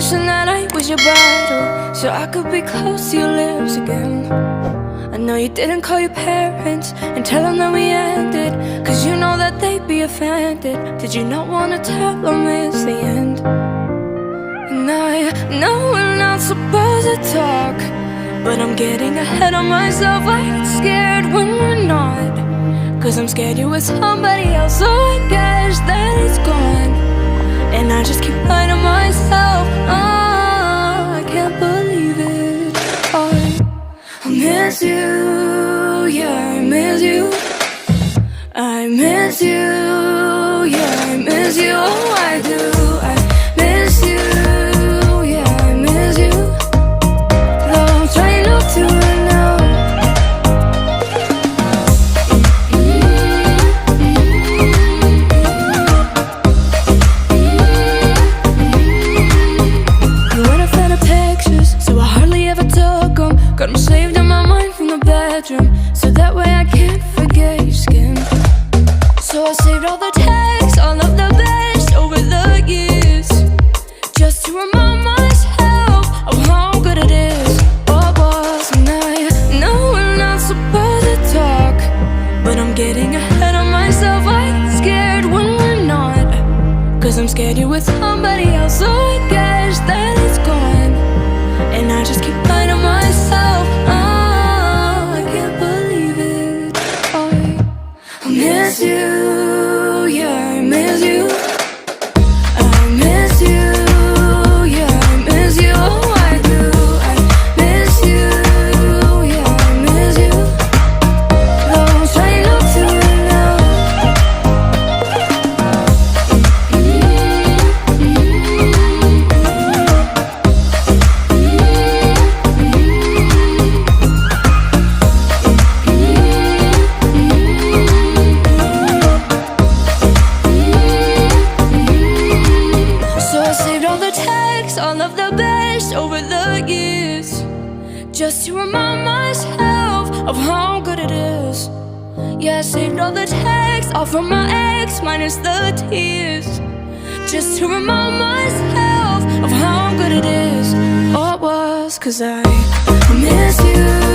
wishing that I was your bottle, so I could be close to your lips again. I know you didn't call your parents and tell them that we ended, cause you know that they'd be offended. Did you not wanna tell them it's the end? And I know we're not supposed to talk, but I'm getting ahead of myself. I get scared when we're not, cause I'm scared you're with somebody else. So I guess that it's gone, and I just keep lying to myself. I can't believe it. I miss you, yeah, I miss you. I miss you, yeah, I miss you. Oh, I do. I miss you, yeah, I miss you. Though I'm trying not to right now. You went and found the pictures, so I hardly ever took them. Got them saved in my mind from the bedroom, so that way I can't forget your skin. So I saved all the texts, all of the best over the years, just to remind myself of how good it is. What was, and I know we're not supposed to talk, but I'm getting ahead of myself. I get scared when we're not, cause I'm scared you're with somebody else. So I guess that it's gone, and I just keep lying to myself. I can't believe it. I miss you, yeah, I miss you. I miss you, yeah, I miss you. Oh, I do. I miss you, yeah, I miss you. Though I'm trying not to right now. So I saved all the texts, all of the best over the years, just to remind myself of how good it is. Yeah, I saved all the texts, all from my ex, minus the tears, just to remind myself of how good it is. Oh, it was, cause I miss you.